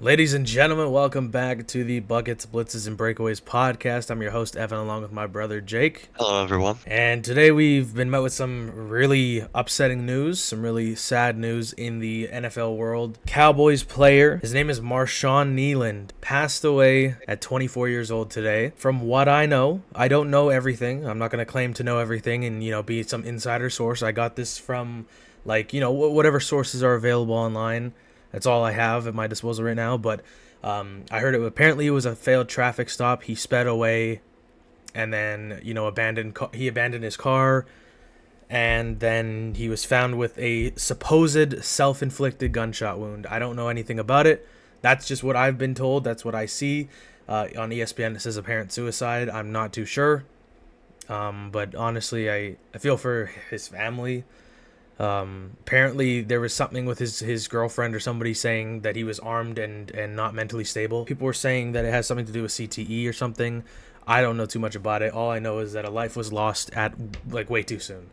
Ladies and gentlemen, welcome back to the Buckets, Blitzes, and Breakaways podcast. I'm your host, Evan, along with my brother, Jake. Hello, everyone. And today we've been met with some really upsetting news, some really sad news in the NFL world. Cowboys player, his name is Marshawn Kneeland, passed away at 24 years old today. From what I know, I don't know everything. I'm not going to claim to know everything and, be some insider source. I got this from, whatever sources are available online. That's all I have at my disposal right now. But I heard apparently it was a failed traffic stop. He sped away, and then he abandoned his car, and then he was found with a supposed self-inflicted gunshot wound. I don't know anything about it. That's just what I've been told. That's what I see on ESPN. It says apparent suicide. I'm not too sure, but honestly, I feel for his family. Apparently there was something with his girlfriend or somebody saying that he was armed and not mentally stable. People were saying that it has something to do with CTE or something. I don't know too much about it. All I know is that a life was lost at way too soon.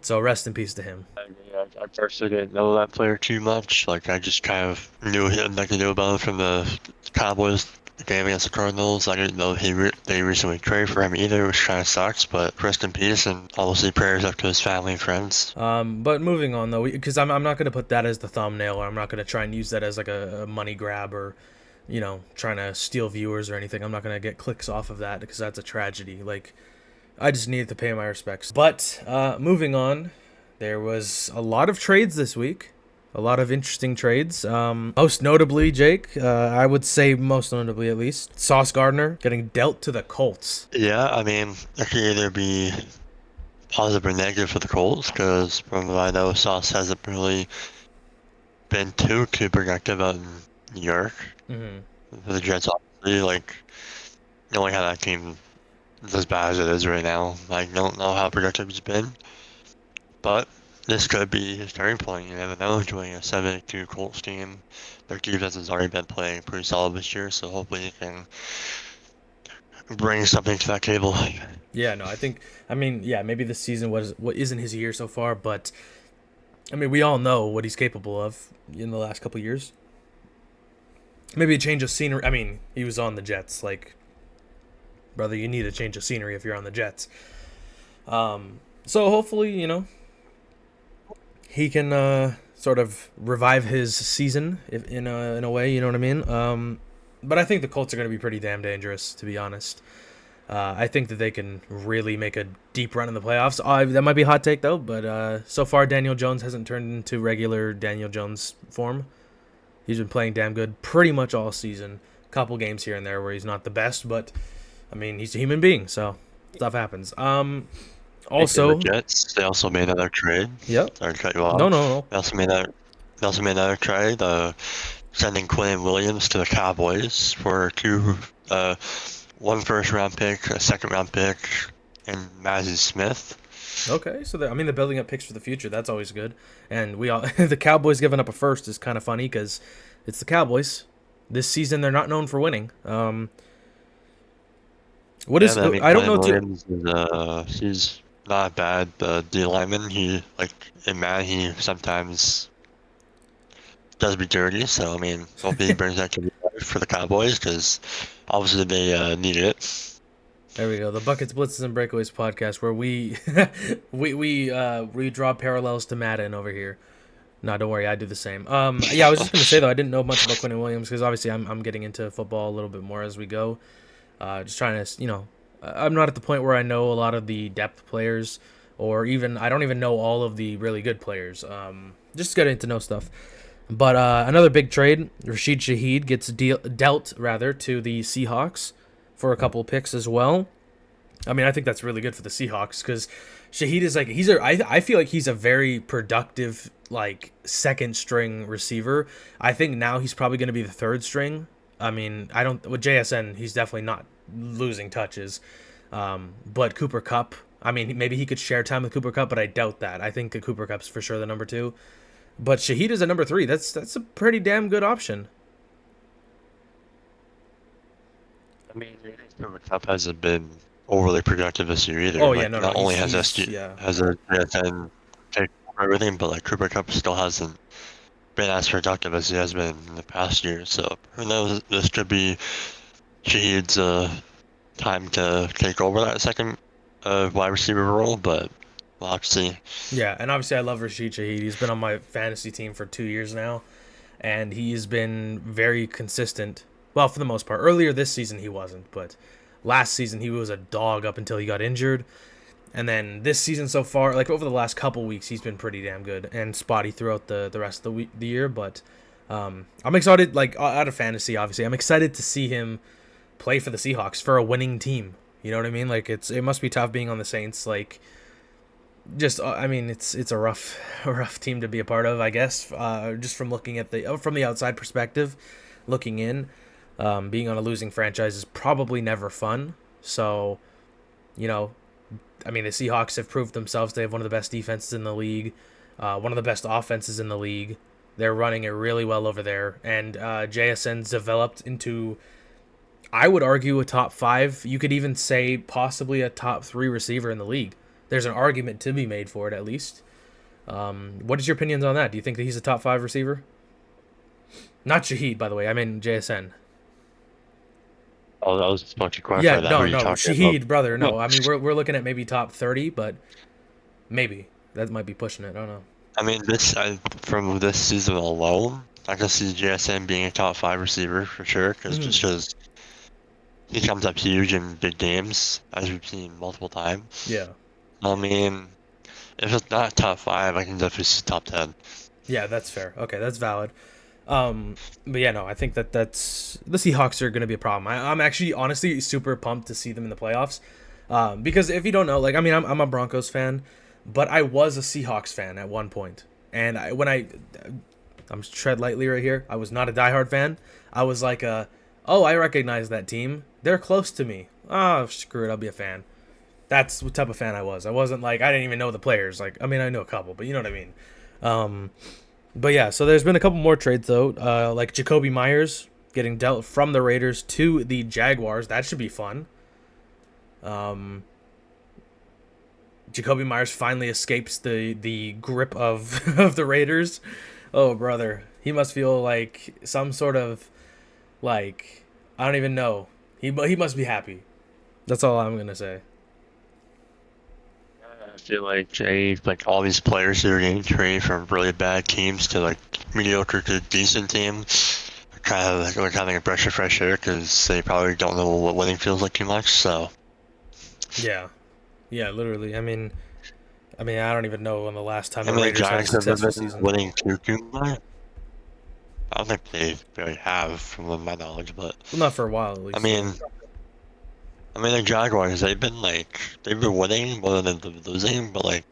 So rest in peace to him. I personally didn't know that player too much. I just kind of knew him, I knew about him from the Cowboys game against the Cardinals. I didn't know they recently traded for him either, which kind of sucks. But rest in peace, and obviously prayers up to his family and friends. But moving on though, because I'm not gonna put that as the thumbnail, or I'm not gonna try and use that as like a money grab or trying to steal viewers or anything. I'm not gonna get clicks off of that because that's a tragedy. I just needed to pay my respects. But moving on, there was a lot of trades this week. A lot of interesting trades. Most notably, Jake, I would say most notably at least, Sauce Gardner getting dealt to the Colts. Yeah, I mean, it could either be positive or negative for the Colts, because from what I know, Sauce hasn't really been too productive out in New York. For the Jets, obviously, knowing how that team is as bad as it is right now, I don't know how productive he's been. But this could be his turning point. You never know. Joining a 7-2 Colts team, their defense has already been playing pretty solid this year, so hopefully he can bring something to that table. Yeah, no, maybe this season what isn't his year so far, but we all know what he's capable of in the last couple years. Maybe a change of scenery. He was on the Jets. Brother, you need a change of scenery if you're on the Jets. So hopefully, he can sort of revive his season in a way, you know what I mean? But I think the Colts are going to be pretty damn dangerous, to be honest. I think that they can really make a deep run in the playoffs. That might be a hot take, though, but so far Daniel Jones hasn't turned into regular Daniel Jones form. He's been playing damn good pretty much all season. Couple games here and there where he's not the best, but, he's a human being, so stuff happens. Also, the Jets, they also made another trade. Yep. Sorry to cut you off. No. They also made another trade, sending Quinn Williams to the Cowboys for one first-round pick, a second-round pick, and Mazzy Smith. Okay, so they're building up picks for the future. That's always good. And the Cowboys giving up a first is kind of funny because it's the Cowboys. This season, they're not known for winning. I don't know. Williams he's not bad. D lineman. He sometimes does be dirty. So hopefully he brings that to life for the Cowboys, because obviously they need it. There we go. The Buckets, Blitzes, and Breakaways podcast, where we we draw parallels to Madden over here. No, don't worry, I do the same. I was just gonna say though, I didn't know much about Quentin Williams because obviously I'm getting into football a little bit more as we go. Just trying to, I'm not at the point where I know a lot of the depth players, or I don't even know all of the really good players. Just getting to know stuff. But another big trade, Rashid Shaheed gets dealt to the Seahawks for a couple picks as well. I think that's really good for the Seahawks because Shaheed is I feel like he's a very productive second string receiver. I think now he's probably going to be the third string. With JSN, he's definitely not losing touches. But Cooper Kupp, maybe he could share time with Cooper Kupp, but I doubt that. I think that Cooper Kupp's for sure the number 2. But Shaheed is a number 3. That's a pretty damn good option. Cooper Kupp hasn't been overly productive this year either. Oh yeah, no. Not only has a JSN take over everything, but Cooper Kupp still hasn't been as productive as he has been in the past year. So who knows? This could be Shaheed's time to take over that second wide receiver role, but we'll have to see. Yeah, and obviously I love Rashid Shaheed. He's been on my fantasy team for 2 years now, and he's been very consistent. Well, for the most part. Earlier this season he wasn't, but last season he was a dog up until he got injured. And then this season so far, like over the last couple weeks, he's been pretty damn good and spotty throughout the rest of the year. But I'm excited, like out of fantasy, obviously, I'm excited to see him play for the Seahawks for a winning team. You know what I mean? Like it must be tough being on the Saints. Like just I mean it's a rough team to be a part of, I guess. Just from looking at from the outside perspective, looking in, being on a losing franchise is probably never fun. So, you know, I mean, the Seahawks have proved themselves. They have one of the best defenses in the league, one of the best offenses in the league. They're running it really well over there, and JSN's developed into, I would argue, a top 5. You could even say possibly a top 3 receiver in the league. There's an argument to be made for it, at least. What is your opinions on that? Do you think that he's a top 5 receiver? Not Shaheed, by the way. I mean JSN. Oh, that was a bunch of clarify Yeah, that. no, Who are you no, talking Shaheed, about? brother. No, No, I mean we're looking at maybe top 30, but maybe that might be pushing it. I don't know. I mean from this season alone, I can see JSN being a top 5 receiver for sure, Mhm. because he comes up huge in big games, as we've seen multiple times. Yeah. I mean, if it's not top 5, I can definitely see top 10. Yeah, that's fair. Okay, that's valid. But yeah, no, I think that's the Seahawks are going to be a problem. I'm actually honestly super pumped to see them in the playoffs. Because if you don't know, like I mean, I'm a Broncos fan, but I was a Seahawks fan at one point, and I'm tread lightly right here. I was not a diehard fan. I was like oh, I recognize that team. They're close to me. Oh, screw it, I'll be a fan. That's what type of fan I was. I wasn't like I didn't even know the players. Like I mean, I know a couple, but you know what I mean. Um, but yeah, so there's been a couple more trades though, like Jacoby Myers getting dealt from the Raiders to the Jaguars. That should be fun. Um, Jacoby Myers finally escapes the grip of of the Raiders. Oh brother, he must feel like some sort of like I don't even know. He must be happy. That's all I'm gonna say. I feel like all these players that are getting traded from really bad teams to like mediocre to decent teams are kind of like having a breath of fresh air because they probably don't know what winning feels like too much. So, Yeah, yeah, literally. I mean, I don't even know when the last time I the mean, the Raiders had a Giants have successful been season. winning too much. I don't think they really have, from my knowledge, but Well, not for a while at I least. Yeah. mean, the Jaguars they've been winning more than they've been losing, but like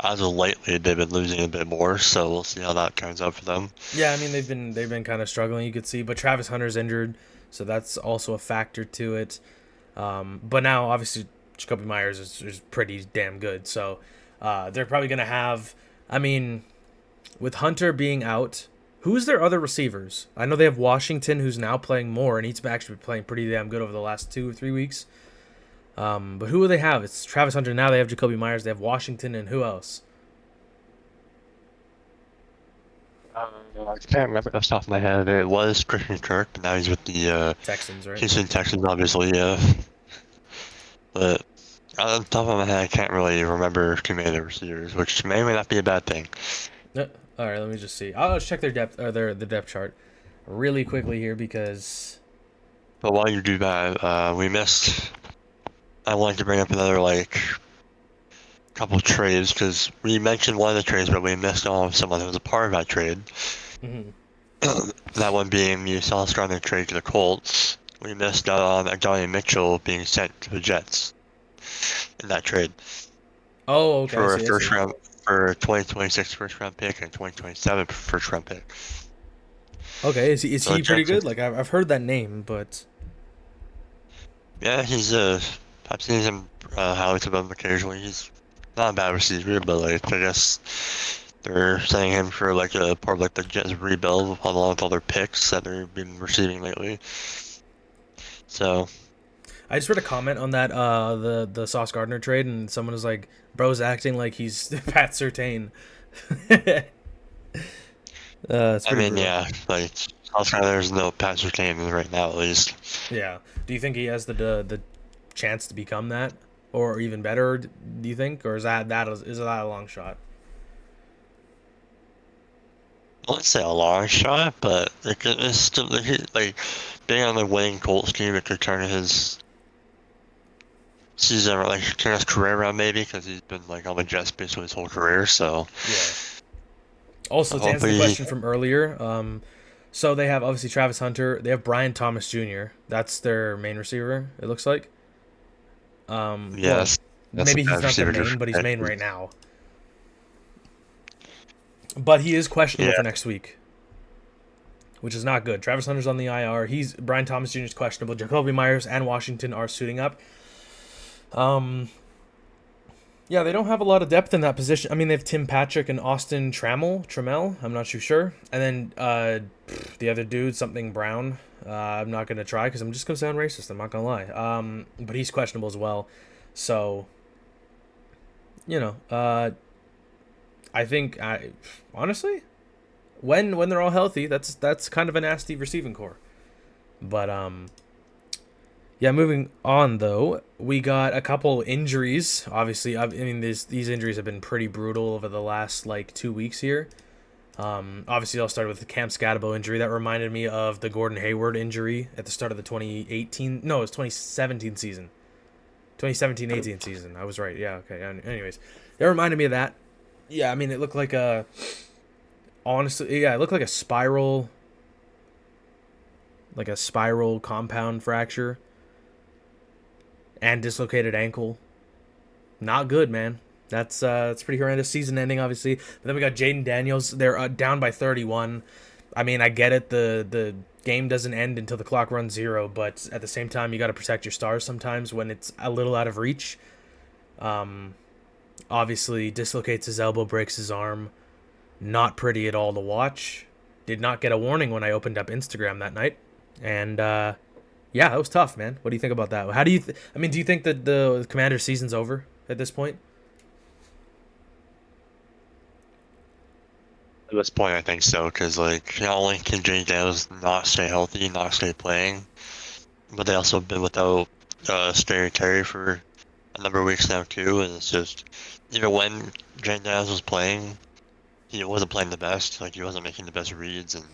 as of lately they've been losing a bit more. So we'll see how that turns out for them. Yeah, I mean they've been kind of struggling, you could see, but Travis Hunter's injured, so that's also a factor to it. But now obviously Jacoby Myers is pretty damn good, so they're probably gonna have. I mean, with Hunter being out, who's their other receivers? I know they have Washington, who's now playing more, and he's actually been playing pretty damn good over the last 2 or 3 weeks. But who do they have? It's Travis Hunter now. They have Jacoby Myers. They have Washington, and who else? I can't remember off the top of my head. It was Christian Kirk, but now he's with the Texans, right? Houston Texans, obviously. Yeah, but on the top of my head, I can't really remember too many of the receivers, which may or may not be a bad thing. Uh, All right, let me just see. I'll check their depth or the depth chart really quickly here because But while you do that, we missed. I wanted to bring up another couple trades because we mentioned one of the trades, but we missed on someone who was a part of that trade. mhm. That one being the Sauce Gardner trade to the Colts. We missed out on Johnny Mitchell being sent to the Jets in that trade Oh, okay, I for a see, I first see. round for a 2026 first round pick and 2027 first round pick. Okay, is So the he pretty Jets, good? Like I've heard that name, but yeah, I've seen him highlights of him occasionally. He's not a bad receiver, but like I guess they're saying him for like a part of like the Jets rebuild along with all their picks that they've been receiving lately. So I just read a comment on that the Sauce Gardner trade, and someone was like, "Bro's acting like he's Pat Sertain." It's I pretty mean, brutal. yeah, like South Carolina's no Patrick Cannon right now, at least. Yeah. Do you think he has the chance to become that, or even better? Do you think, or is that a long shot? I wouldn't say a long shot, but it's still like being on the winning Colts team. It could turn his season, like turn his career around maybe, because he's been like on the Jets basically his whole career. So Yeah. Also, to answer the hopefully, question from earlier, so they have obviously Travis Hunter. They have Brian Thomas Jr. That's their main receiver. It looks like. Well, yes, that's a maybe he's bad not the receiver group. main, but he's main right now. But he is questionable Yeah, for next week, which is not good. Travis Hunter's on the IR. He's Brian Thomas Jr. is questionable. Jacoby Myers and Washington are suiting up. Um, yeah, they don't have a lot of depth in that position. I mean, they have Tim Patrick and Austin Trammell. I'm not too sure. And then the other dude, something Brown. I'm not gonna try because I'm just gonna sound racist. I'm not gonna lie. But he's questionable as well. So you know, I think I honestly, when they're all healthy, that's kind of a nasty receiving core. But yeah, moving on though, we got a couple injuries. Obviously, I mean these injuries have been pretty brutal over the last like 2 weeks here. Obviously, I'll start with the Cam Scatabo injury. That reminded me of the Gordon Hayward injury at the start of the 2018. No, it was 2017 season. 2017-18 season. I was right. Yeah. Okay. Anyways, it reminded me of that. Yeah. I mean, it looked like a honestly. Yeah, it looked like a spiral compound fracture and dislocated ankle. Not good, man. That's pretty horrendous. Season ending, obviously. But then we got Jaden Daniels. They're down by 31. I mean, I get it. The game doesn't end until the clock runs zero, but at the same time, you got to protect your stars sometimes when it's a little out of reach. Um, Obviously, dislocates his elbow, breaks his arm. Not pretty at all to watch. Did not get a warning when I opened up Instagram that night, and yeah, that was tough, man. What do you think about that? How do you? I mean, do you think that the Commander season's over at this point? at this point I think so, because like not only can Jay Daniels not stay healthy, not stay playing, but they also been without Scary Terry for a number of weeks now too, and it's just even when Jay Daniels was playing, he wasn't playing the best. Like he wasn't making the best reads, and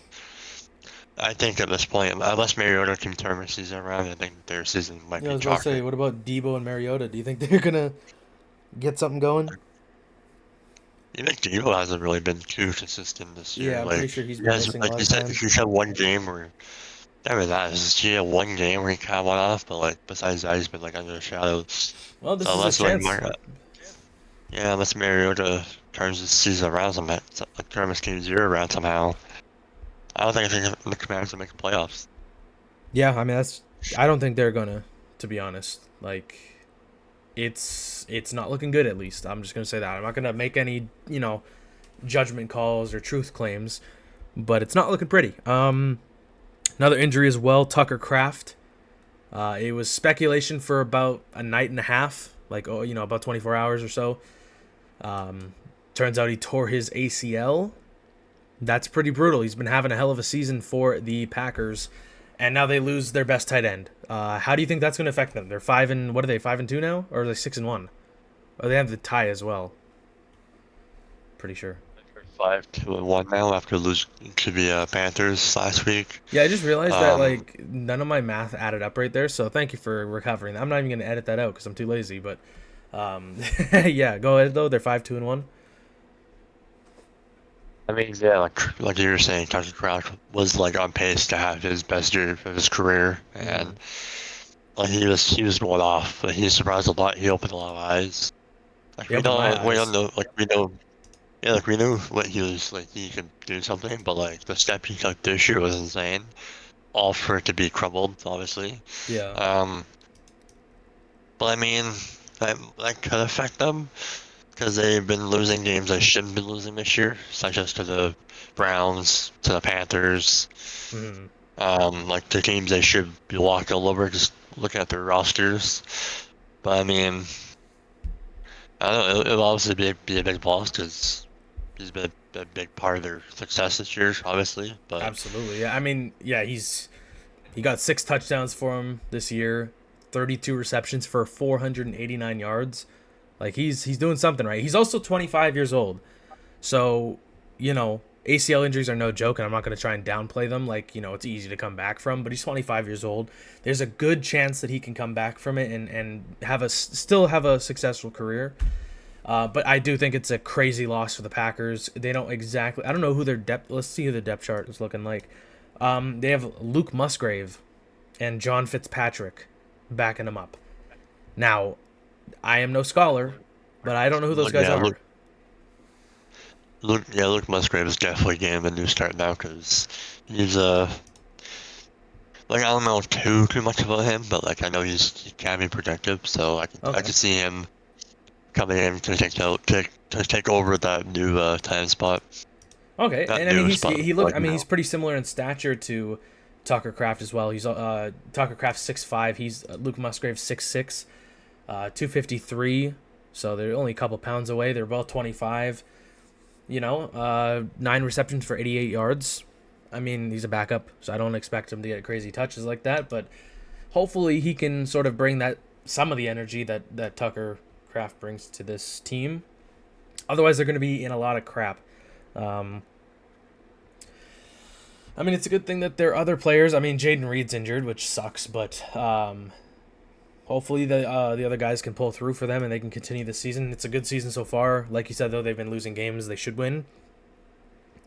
I think at this point, unless Mariota can turn the season around, I think their season might Yeah, I be was about to say, chocolate. what about Debo and Mariota? Do you think they're gonna get something going? Even Debo hasn't really been too consistent this year. Yeah, I'm pretty Like sure he's he been has, missing a like lot you of said, time. he's had one game where. I mean, that is he had one game where he kind of went off, but like besides that, he's been like under the shadows. Well, this So is his unless like chance. yeah, unless Mariota turns the season around somehow, like turns Game Zero around somehow, I don't think the Commanders will make the playoffs. Yeah, I mean that's. I don't think they're gonna, to be honest. Like, it's not looking good. At least I'm just gonna say that. I'm not gonna make any judgment calls or truth claims, but it's not looking pretty. Another injury as well. Tucker Kraft. It was speculation for about a night and a half, like about 24 hours or so. Um, Turns out he tore his ACL. That's pretty brutal. He's been having a hell of a season for the Packers, and now they lose their best tight end. How do you think that's going to affect them? They're what are they 5-2 now, or are they 6-1? Oh, they have the tie as well. Pretty sure. 5-2-1 now after losing to the Panthers last week. Yeah, I just realized that Um, like none of my math added up right there. So thank you for recovering. I'm not even going to edit that out because I'm too lazy. But yeah, go ahead though. They're 5-2-1. I mean, yeah, like you were saying, Tucker Kraft was like on pace to have his best year of his career, Mm-hmm. and like he was going off, but he surprised a lot. He opened a lot of eyes. Like They opened my we don't eyes. know, like we know, yeah, like we knew what he was like. He could do something, but like the step he took this year was insane. All for it to be crumbled, obviously. Yeah. Um, but I mean, that could affect them because they've been losing games they shouldn't be losing this year, such as to the Browns, to the Panthers. Mm-hmm. Like the teams they should be walking all over. Just looking at their rosters. But I mean, I don't know. It'll obviously be a big loss because he's been a big part of their success this year, obviously. But Absolutely. Yeah. I mean, yeah, he got 6 touchdowns for him this year, 32 receptions for 489 yards. Like he's doing something right. He's also 25 years old. So, ACL injuries are no joke, and I'm not going to try and downplay them. Like, it's easy to come back from, but he's 25 years old. There's a good chance that he can come back from it and still have a successful career. But I do think it's a crazy loss for the Packers. They don't exactly. I don't know who their depth. Let's see who the depth chart is looking like. They have Luke Musgrave and John Fitzpatrick backing them up. Now, I am no scholar, but I don't know who those guys yeah, are. Luke Musgrave is definitely getting a new start now because he's like I don't know too much about him, but like I know he can be productive, so I Okay. could see him coming in to take over that new time spot. Okay, Not and I mean new spot, like he's pretty similar in stature to Tucker Craft as well. He's Tucker Craft 6'5". He's Luke Musgrave 6'6", 253. So they're only a couple pounds away. They're both 25. 9 receptions for 88 yards. I mean, he's a backup, so I don't expect him to get crazy touches like that. But hopefully, he can sort of bring some of the energy that Tucker Craft brings to this team. Otherwise, they're going to be in a lot of crap. I mean, it's a good thing that there are other players. I mean, Jaden Reed's injured, which sucks, but hopefully the other guys can pull through for them and they can continue the season. It's a good season so far. Like you said, though, they've been losing games they should win.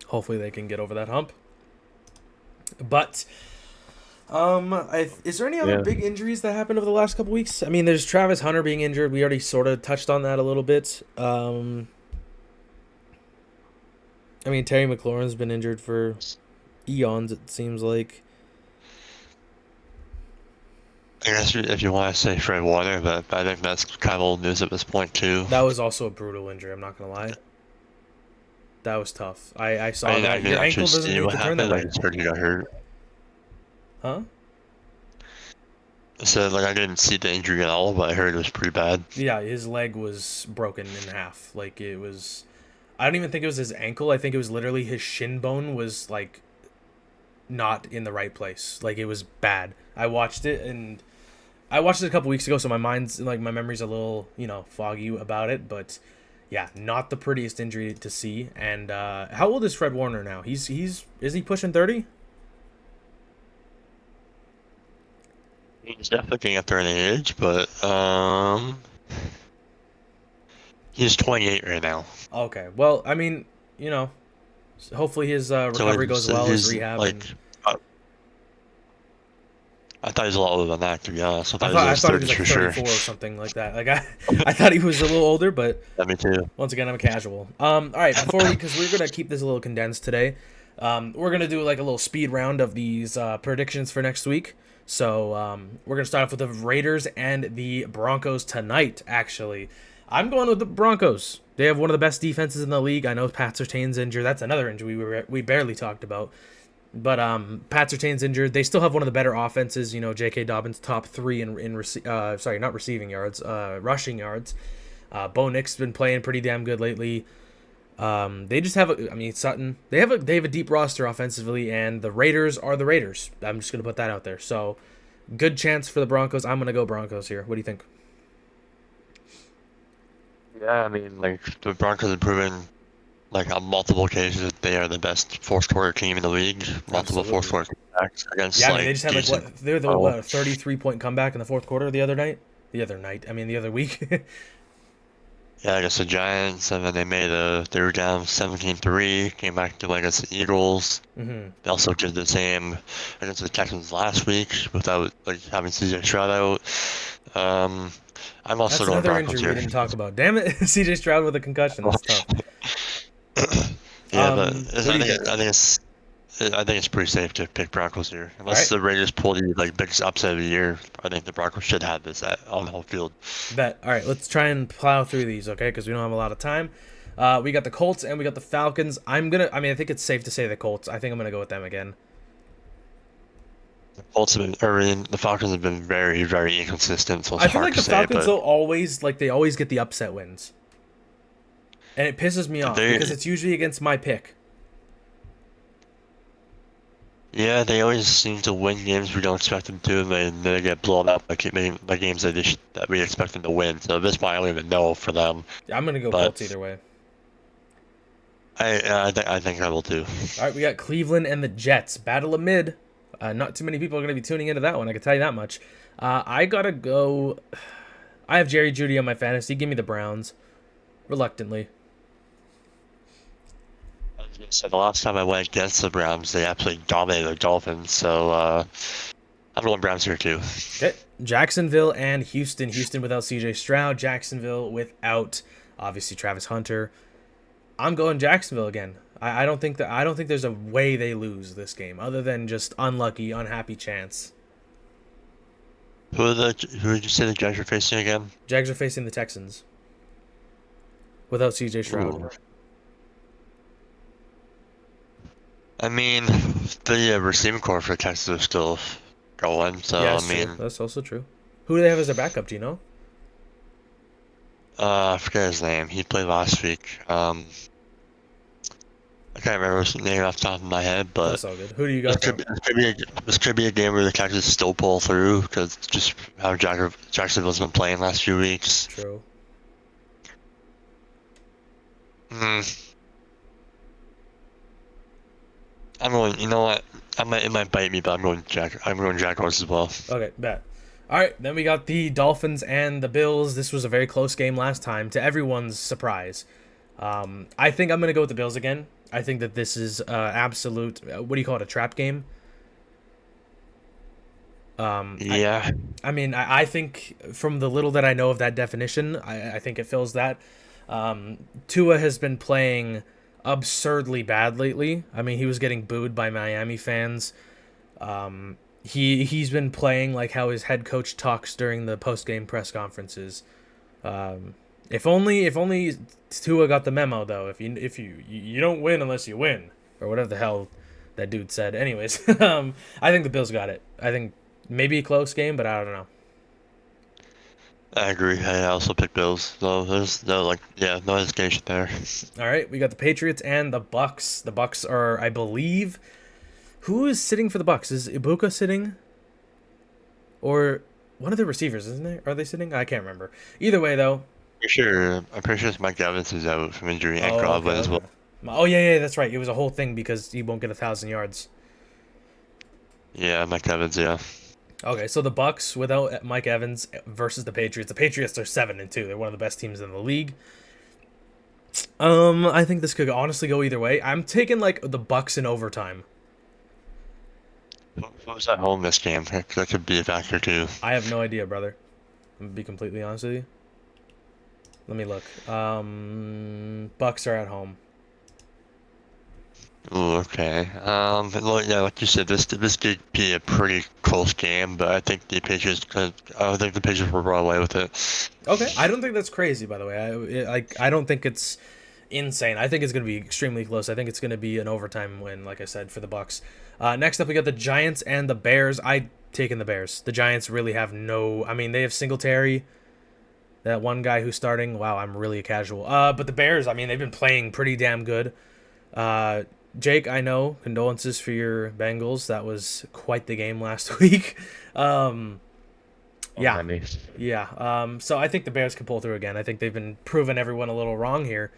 Hopefully they can get over that hump. But is there any other big injuries that happened over the last couple weeks? I mean, there's Travis Hunter being injured. We already sort of touched on that a little bit. I mean, Terry McLaurin's been injured for eons, it seems like. I guess if you want to say Fred Warner, but I think that's kind of old news at this point too. That was also a brutal injury, I'm not going to lie. That was tough. I saw that. Your ankle doesn't need to turn that way. I just heard you got hurt. Huh? So like I didn't see the injury at all, but I heard it was pretty bad. Yeah, his leg was broken in half. Like it was. I don't even think it was his ankle. I think it was literally his shin bone was like not in the right place. Like it was bad. I watched it a couple weeks ago, so my memory's a little foggy about it. But yeah, not the prettiest injury to see. And how old is Fred Warner now? Is he pushing 30? He's definitely getting up there in age, but he's 28 right now. Okay. Well, I mean, hopefully his recovery goes well, his rehab. I thought he was a lot older than that, to be honest. I thought he was like 34 or something like that. Like I thought he was a little older, but yeah, me too. Once again, I'm a casual. All right, because we're gonna keep this a little condensed today. We're gonna do like a little speed round of these predictions for next week. So we're gonna start off with the Raiders and the Broncos tonight. Actually, I'm going with the Broncos. They have one of the best defenses in the league. I know Pat Surtain's injured. That's another injury we barely talked about. But Pat Surtain's injured. They still have one of the better offenses. J.K. Dobbins top 3 in not receiving yards, rushing yards. Bo Nix's been playing pretty damn good lately. They just have Sutton. They have a deep roster offensively, and the Raiders are the Raiders. I'm just gonna put that out there. So, good chance for the Broncos. I'm gonna go Broncos here. What do you think? Yeah, I mean, like the Broncos have proven, like on multiple occasions, they are the best fourth quarter team in the league. Multiple fourth quarter comebacks against. Yeah, I mean, they just had they're the 33-point comeback in the fourth quarter the other night. The other week. Yeah, against the Giants, and then they were down 17-3, came back to against the Eagles. Mm-hmm. They also did the same against the Texans last week without having CJ Stroud out. I'm also going another Broncos injury here. we didn't talk about. Damn it, CJ Stroud with a concussion. That's tough. Yeah, but I think it's pretty safe to pick Broncos here. Unless the Raiders pull the biggest upset of the year, I think the Broncos should have this on the whole field. Bet. All right, let's try and plow through these, okay? Because we don't have a lot of time. We got the Colts and we got the Falcons. I think it's safe to say the Colts. I think I'm gonna go with them again. The Falcons have been very, very inconsistent. So it's I feel hard like to the say, Falcons always get the upset wins. And it pisses me off They because it's usually against my pick. Yeah, they always seem to win games we don't expect them to, and then they get blown out by, by games that we expect them to win. So this one I don't even know for them, I'm gonna go but Colts either way. I think I will too. All right, we got Cleveland and the Jets. Battle of mid. Not too many people are going to be tuning into that one. I can tell you that much. I gotta go. I have Jerry Judy on my fantasy. Give me the Browns, reluctantly. So the last time I went against the Browns, they absolutely dominated the Dolphins. So I'm going Browns here too. Okay, Jacksonville and Houston. Houston without C.J. Stroud. Jacksonville without obviously Travis Hunter. I'm going Jacksonville again. I don't think there's a way they lose this game other than just unlucky, unhappy chance. Who did you say the Jags are facing again? Jags are facing the Texans without C.J. Stroud. Ooh. I mean, the receiving core for Texas is still going. So Yeah, I that's true. mean, That's also true. Who do they have as their backup? Do you know? I forget his name. He played last week. I can't remember his name off the top of my head, but That's all good. Who do you got? this could be a game where the Texans still pull through because just how Jacksonville's been playing last few weeks. True. Hmm. I'm going. You know what? It might bite me, but I'm going Jaguars as well. Okay, bet. All right, then we got the Dolphins and the Bills. This was a very close game last time, to everyone's surprise. I think I'm gonna go with the Bills again. I think that this is absolute. What do you call it? A trap game. Yeah. I mean, I think from the little that I know of that definition, I think it fills that. Tua has been playing absurdly bad lately. I mean, he was getting booed by Miami fans. He's been playing like how his head coach talks during the post game press conferences. If only Tua got the memo though. If you don't win unless you win, or whatever the hell that dude said. Anyways, I think the Bills got it. I think maybe a close game, but I don't know. I agree. I also picked Bills. So there's no hesitation there. All right, we got the Patriots and the Bucks. The Bucks are, I believe, who is sitting for the Bucks? Is Ibuka sitting, or one of the receivers? Isn't there? Are they sitting? I can't remember. Either way, though. I'm pretty sure Mike Evans is out from injury and Oh, Godwin okay, as well. okay. Oh yeah, that's right. It was a whole thing because he won't get 1,000 yards. Yeah, Mike Evans. Yeah. Okay, so the Bucks without Mike Evans versus the Patriots. The Patriots are 7-2. They're one of the best teams in the league. I think this could honestly go either way. I'm taking like the Bucks in overtime. Who's at home this game? That could be a factor too. I have no idea, brother. I'm gonna be completely honest with you. Let me look. Bucks are at home. Ooh, okay. Yeah, like you said, this could be a pretty close game, but I think the Patriots could. I don't think the Patriots will run away with it. Okay, I don't think that's crazy. By the way, I don't think it's insane. I think it's going to be extremely close. I think it's going to be an overtime win, like I said, for the Bucks. Next up, we got the Giants and the Bears. I taken the Bears. The Giants really have no. I mean, they have Singletary, that one guy who's starting. Wow, I'm really a casual. But the Bears, I mean, they've been playing pretty damn good. Jake, I know, condolences for your Bengals. That was quite the game last week. Yeah. Yeah. So I think the Bears can pull through again. I think they've been proving everyone a little wrong here.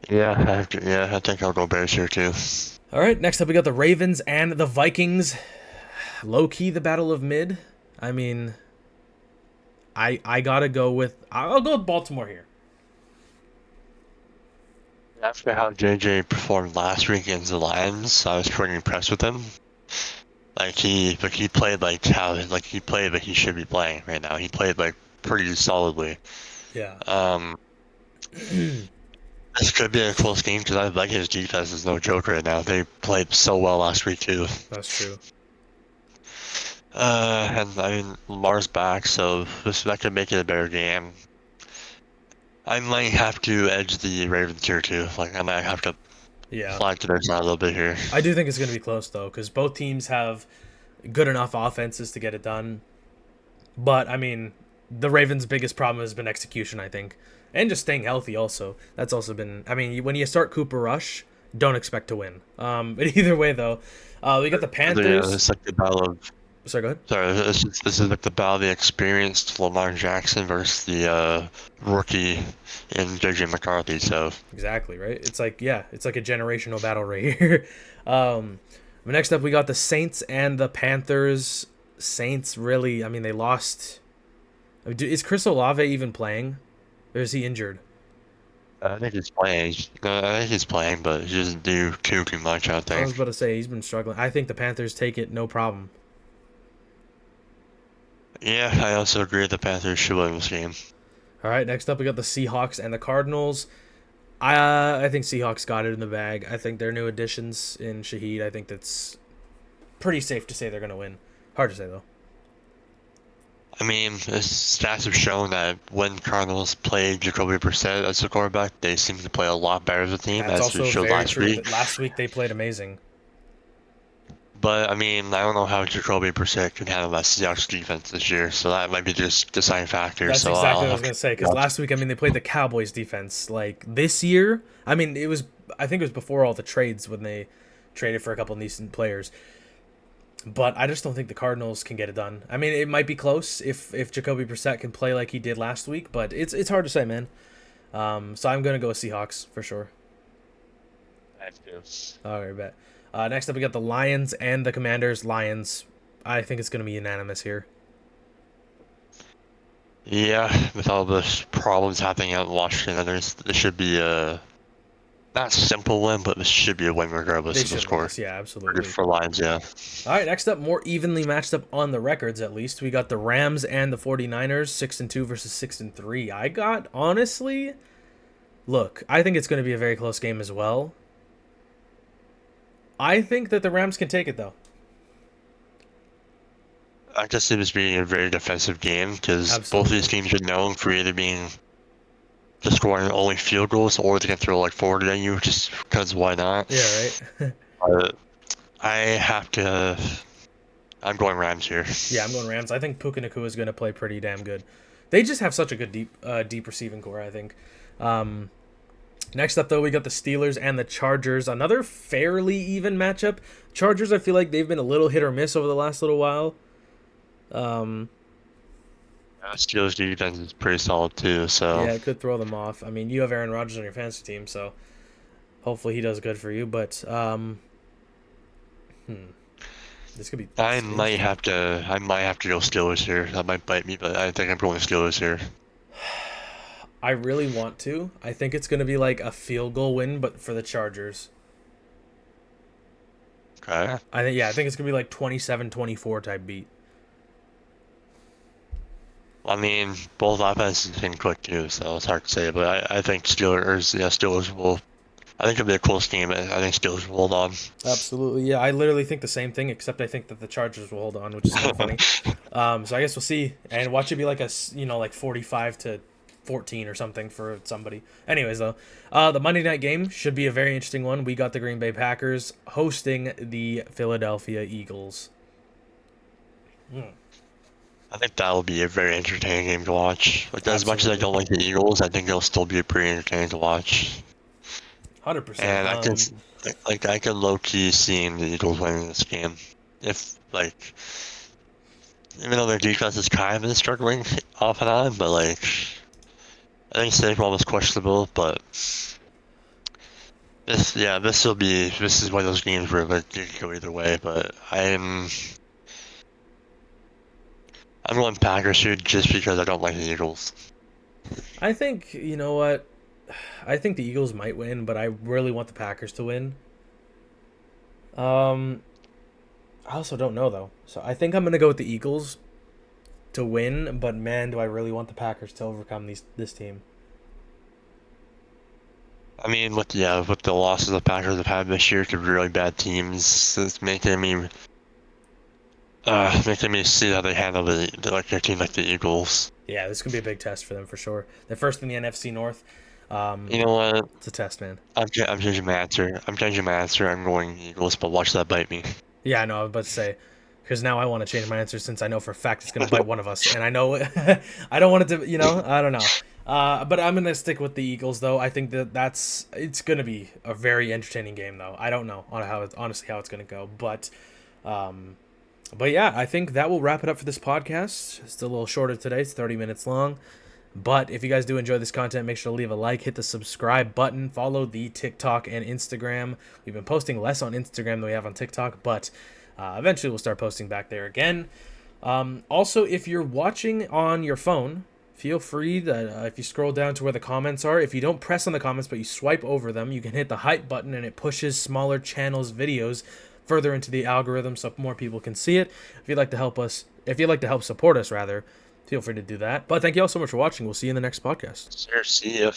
Yeah, I think I'll go Bears here too. All right, next up we got the Ravens and the Vikings. Low key the battle of mid. I mean, I gotta go with I'll go with Baltimore here. After how JJ performed last week against the Lions, I was pretty impressed with him. He played he played like he should be playing right now. He played like pretty solidly. Yeah. This could be a close game because I like his defense is no joke right now. They played so well last week too. That's true. And I mean Lamar's back, so that could make it a better game. I might have to edge the Ravens here too. Like I might have to flag to their side a little bit here. I do think it's going to be close though, because both teams have good enough offenses to get it done. But I mean, the Ravens' biggest problem has been execution. I think and just staying healthy. Also, that's also been. I mean, when you start Cooper Rush, don't expect to win. But either way, though, we got the Yeah, Panthers. it's like the battle of. Sorry, go ahead. Sorry, this is like the battle of the experienced Lamar Jackson versus the rookie in JJ McCarthy. So Exactly right. It's like it's like a generational battle right here. um, Next up, we got the Saints and the Panthers. Saints really. I mean, they lost. Is Chris Olave even playing, or is he injured? I think he's playing. I think he's playing, but he doesn't do too much. I I was think. about to say he's been struggling. I think the Panthers take it no problem. Yeah, I also agree the Panthers should win this game. All right, next up we got the Seahawks and the Cardinals. I think Seahawks got it in the bag. I think their new additions in Shaheed. I think that's pretty safe to say they're gonna win. Hard to say though. I mean, the stats have shown that when Cardinals play Jacoby Brissett as a quarterback, they seem to play a lot better as a team, That's as we also showed very last true. week. That last week they played amazing. But I mean, I don't know how Jacoby Brissett can handle that Seahawks defense this year, so that might be just deciding factor. That's So exactly I'll what I was have gonna to. say. Because last week, I mean, they played the Cowboys defense. Like this year, I mean, it was. I think it was before all the trades when they traded for a couple of decent players. But I just don't think the Cardinals can get it done. I mean, it might be close if Jacoby Brissett can play like he did last week, but it's hard to say, man. So I'm gonna go with Seahawks for sure. I do. All right, bet. Next up, we got the Lions and the Commanders. Lions. I think it's gonna be unanimous here. Yeah, with all the problems happening out in Washington, this should be a not simple win, but this should be a win regardless They of the should win score. this, yeah, absolutely. For Lions, yeah. All right, next up, more evenly matched up on the records at least. We got the Rams and the 49ers, 6-2 versus 6-3. I got honestly, look, I think it's going to be a very close game as well. I think that the Rams can take it though. I just see this being a very defensive game because both of Absolutely. these teams are known for either being just scoring only field goals or they can throw like 40 at you just because why not? Yeah, right. But I have to. I'm going Rams here. Yeah, I'm going Rams. I think Puka Nacua is going to play pretty damn good. They just have such a good deep receiving core, I think. Next up, though, we got the Steelers and the Chargers. Another fairly even matchup. Chargers, I feel like they've been a little hit or miss over the last little while. Steelers defense is pretty solid too, so Yeah, it could throw them off. I mean, you have Aaron Rodgers on your fantasy team, so hopefully he does good for you. But this could be. I might have to go Steelers here. That might bite me, but I think I'm going Steelers here. I really want to. I think it's going to be like a field goal win, but for the Chargers. Okay. I think it's going to be like 27-24 type beat. I mean, both offenses can click too, so it's hard to say. But I think Steelers will. I think it'll be a close game. I think Steelers will hold on. Absolutely, yeah. I literally think the same thing, except I think that the Chargers will hold on, which is kind of funny. So I guess we'll see, and watch it be like like 45-14 or something for somebody. Anyways, though, the Monday night game should be a very interesting one. We got the Green Bay Packers hosting the Philadelphia Eagles. I think that'll be a very entertaining game to watch. Like as much as I Absolutely. don't like the Eagles, I think it'll still be pretty entertaining to watch. 100%. And I can low key seeing the Eagles winning this game. If like even though their defense is kind of been struggling off and on, but like I think Saquon was questionable, but this is one of those games where like you can go either way, but I'm going Packers here just because I don't like the Eagles. I think, you know what? I think the Eagles might win, but I really want the Packers to win. I also don't know, though. So I think I'm going to go with the Eagles to win, but man, do I really want the Packers to overcome this team. I mean, with the losses the Packers have had this year to really bad teams, it's making me see how they handle like a team like the Eagles. Yeah, this could be a big test for them for sure. They're first in the NFC North. You know what? It's a test, man. I'm changing my answer. I'm going Eagles, but watch that bite me. Yeah, I know. I was about to say, because now I want to change my answer since I know for a fact it's going to bite one of us, and I know I don't want it to. I don't know. But I'm gonna stick with the Eagles, though. I think it's gonna be a very entertaining game, though. I don't know on honestly how it's gonna go, um, but yeah, I think that will wrap it up for this podcast. It's a little shorter today. It's 30 minutes long. But if you guys do enjoy this content, make sure to leave a like, hit the subscribe button, follow the TikTok and Instagram. We've been posting less on Instagram than we have on TikTok, but eventually we'll start posting back there again. Also, if you're watching on your phone, feel free that if you scroll down to where the comments are, if you don't press on the comments but you swipe over them, you can hit the hype button and it pushes smaller channels' videos further into the algorithm so more people can see it. If you'd like to help support us rather, feel free to do that. But thank you all so much for watching. We'll see you in the next podcast. Sure, see ya.